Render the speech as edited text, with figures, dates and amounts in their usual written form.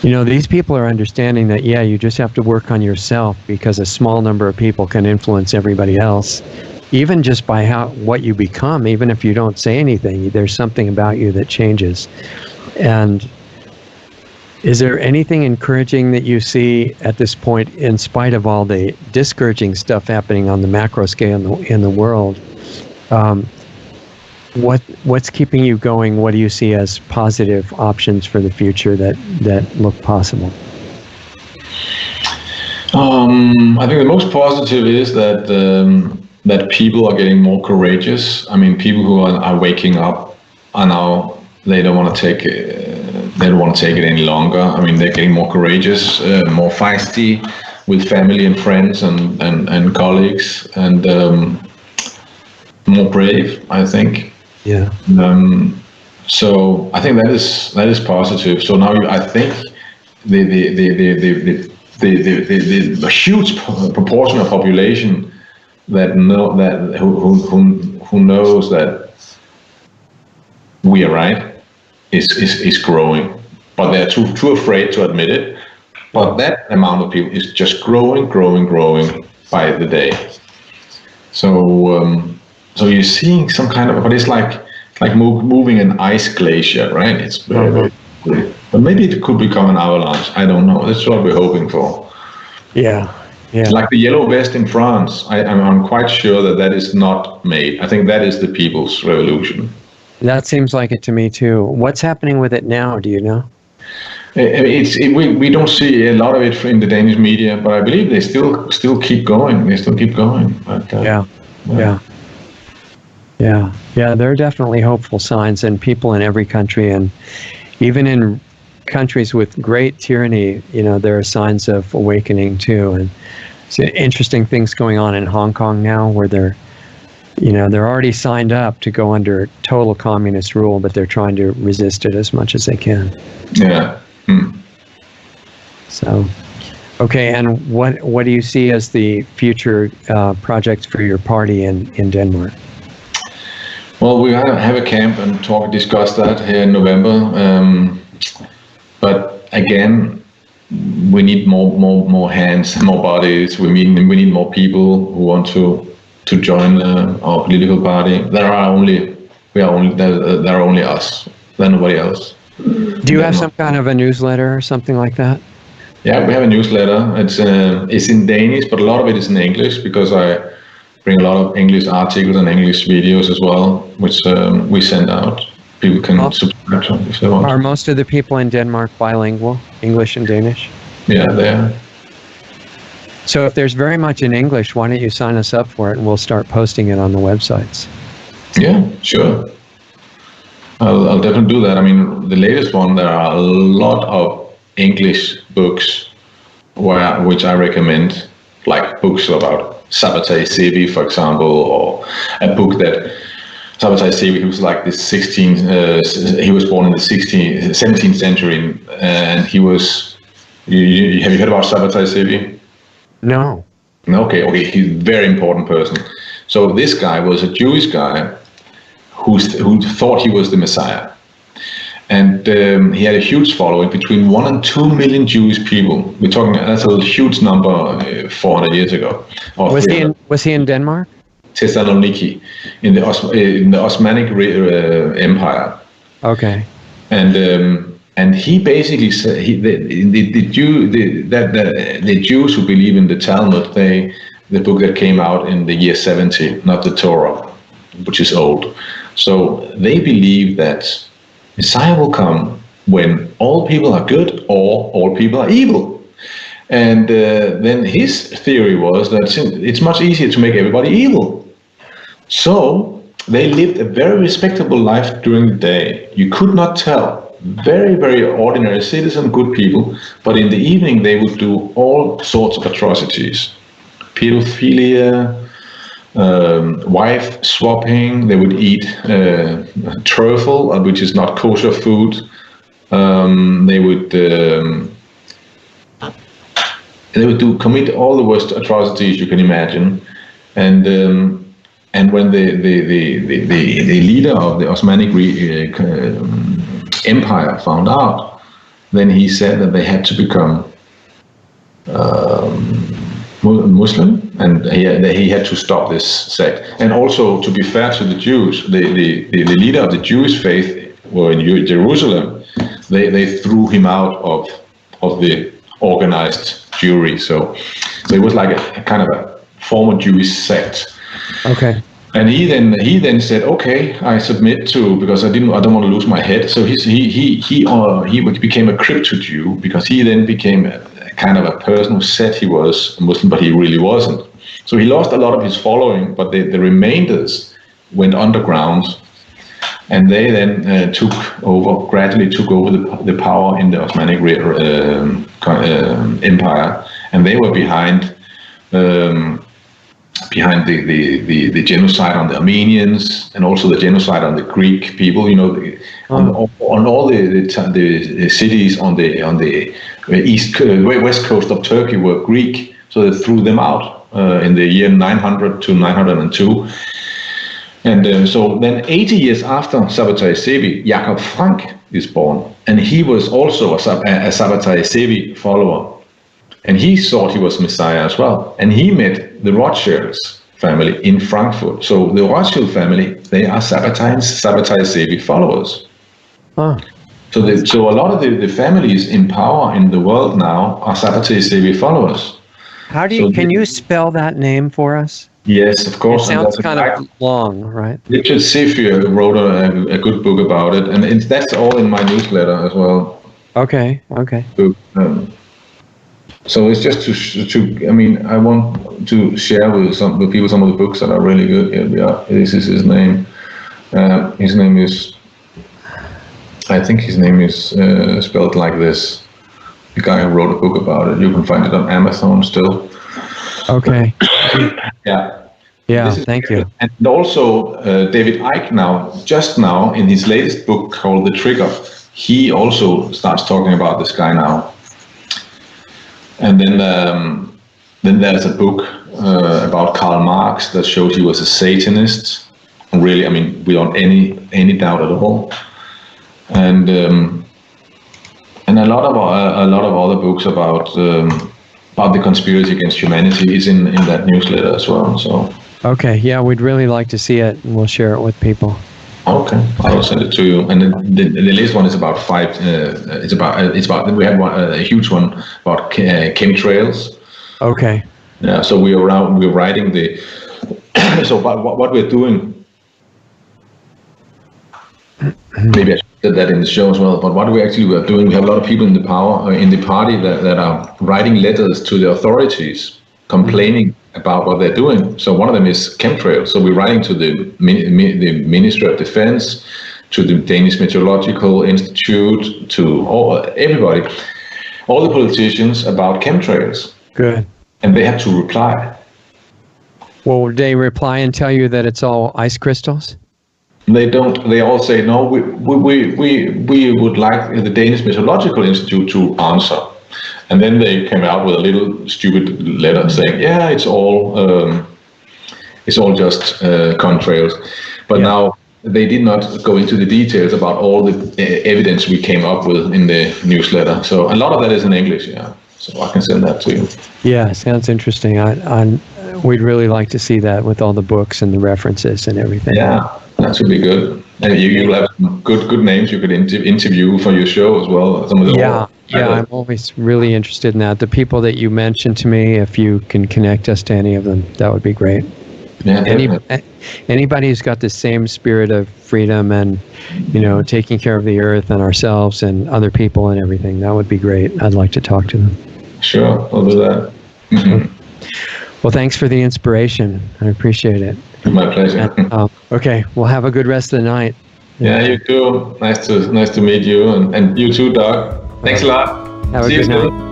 These people are understanding that, yeah, you just have to work on yourself, because a small number of people can influence everybody else, even just by what you become. Even if you don't say anything, there's something about you that changes. And is there anything encouraging that you see at this point, in spite of all the discouraging stuff happening on the macro scale in the world? What's keeping you going? What do you see as positive options for the future that look possible? I think the most positive is that people are getting more courageous. I mean, people who are waking up are now, they don't want to take it any longer. I mean, they're getting more courageous, more feisty with family and friends and colleagues, and more brave, I think. Yeah. So I think that is positive. So now I think the huge proportion of population who knows that we are right is growing, but they're too afraid to admit it. But that amount of people is just growing by the day. So you're seeing some kind of, but it's like moving an ice glacier, right? It's very, very, but maybe it could become an avalanche. I don't know. That's what we're hoping for. Yeah. Like the yellow vest in France, I'm quite sure that is not made. I think that is the people's revolution. That seems like it to me too. What's happening with it now? Do you know? We don't see a lot of it in the Danish media, but I believe they still keep going. They still keep going. But, Yeah, there are definitely hopeful signs, and people in every country, and even in countries with great tyranny, there are signs of awakening too. And so interesting things going on in Hong Kong now, where they're already signed up to go under total communist rule, but they're trying to resist it as much as they can. Yeah. So, okay, and what do you see as the future projects for your party in Denmark? Well, we have a camp and discuss that here in November. But again, we need more hands, more bodies. We need more people who want to join our political party. There are only us. There's nobody else. Do you have some kind of a newsletter or something like that? Yeah, we have a newsletter. It's in Danish, but a lot of it is in English, because I bring a lot of English articles and English videos as well, which we send out. People can subscribe to if they want. Are most of the people in Denmark bilingual, English and Danish? Yeah, they are. So if there's very much in English, why don't you sign us up for it, and we'll start posting it on the websites? Yeah, sure. I'll definitely do that. I mean, the latest one, there are a lot of English books which I recommend, like books about Sabbatai Sevi, for example, or a book that Sabbatai Sevi, he was like the he was born in the 17th century, and he was, have you heard about Sabbatai Sevi? No. Okay, he's a very important person. So this guy was a Jewish guy who thought he was the Messiah. And he had a huge following, between 1 and 2 million Jewish people. We're talking, that's a huge number 400 years ago. Was he in Denmark? Thessaloniki, in the Osmanic Empire. Okay. And he basically said, the Jews who believe in the Talmud, the book that came out in the year 70, not the Torah, which is old. So they believe that Messiah will come when all people are good or all people are evil. And then his theory was that it's much easier to make everybody evil. So they lived a very respectable life during the day. You could not tell. Very, very ordinary citizen, good people. But in the evening, they would do all sorts of atrocities. Pedophilia, wife swapping. They would eat truffle, which is not kosher food. They would commit all the worst atrocities you can imagine. And when the leader of the Osmanic Empire found out then he said that they had to become Muslim, and he had to stop this sect. And also, to be fair to the Jews, the leader of the Jewish faith were in Jerusalem. They threw him out of the organized Jewry. So it was like a kind of a former Jewish sect. Okay. And he then said, okay, I submit to, because I don't want to lose my head. So he became a crypto Jew, because he then became a kind of a person who said he was a Muslim, but he really wasn't. So he lost a lot of his following, but the remainders went underground, and they then gradually took over the power in the Osmanic Empire, and they were behind the genocide on the Armenians, and also the genocide on the Greek people. You know, on all the cities on the west coast of Turkey were Greek, so they threw them out in the year 900 to 902. And so then 80 years after Sabbatai Sevi, Jakob Frank is born, and he was also a Sabbatai Sevi follower. And he thought he was Messiah as well. And he met the Rothschilds family in Frankfurt. So the Rothschild family, they are Sabbatai Sevi followers. Huh. So a lot of the families in power in the world now are Sabbatai Sevi followers. Can you spell that name for us? Yes, of course. It sounds kind of long, right? Richard Sefier wrote a good book about it, and that's all in my newsletter as well. Okay. So, so it's just to I mean, I want to share with people some of the books that are really good. Yeah, this is his name. His name is, I think his name is spelled like this. The guy who wrote a book about it. You can find it on Amazon still. Okay. Yeah, thank you. And also David Icke just now in his latest book called The Trigger, he also starts talking about this guy now. And then there's a book about Karl Marx that shows he was a Satanist. Really, I mean, without any doubt at all. And a lot of other books about the conspiracy against humanity is in that newsletter as well. So. Okay, yeah, we'd really like to see it, and we'll share it with people. Okay, I will send it to you. And the latest one is about we had a huge one about chemtrails. Okay. Yeah, so we're writing so what we're doing. Maybe I should say that in the show as well. But what we actually are doing, we have a lot of people in the party that are writing letters to the authorities, complaining about what they're doing. So one of them is chemtrails. So we're writing to the Ministry of Defense, to the Danish Meteorological Institute, to everybody, all the politicians about chemtrails. Good. And they have to reply. Well, would they reply and tell you that it's all ice crystals? They don't. They all say no. We would like the Danish Meteorological Institute to answer. And then they came out with a little stupid letter saying, "Yeah, it's all just contrails." But now they did not go into the details about all the evidence we came up with in the newsletter. So a lot of that is in English. Yeah, so I can send that to you. Yeah, sounds interesting. We'd really like to see that with all the books and the references and everything. Yeah, that should be good. And you'll have some good names you could interview for your show as well. Some of the I'm always really interested in that. The people that you mentioned to me, if you can connect us to any of them, that would be great. Yeah, anybody who's got the same spirit of freedom and, taking care of the earth and ourselves and other people and everything, that would be great. I'd like to talk to them. Sure, I'll do that. Mm-hmm. Well, thanks for the inspiration. I appreciate it. My pleasure. And, okay, well, have a good rest of the night. Yeah, you too. Nice to meet you, and you too, Doug. Thanks a lot. Have a good night.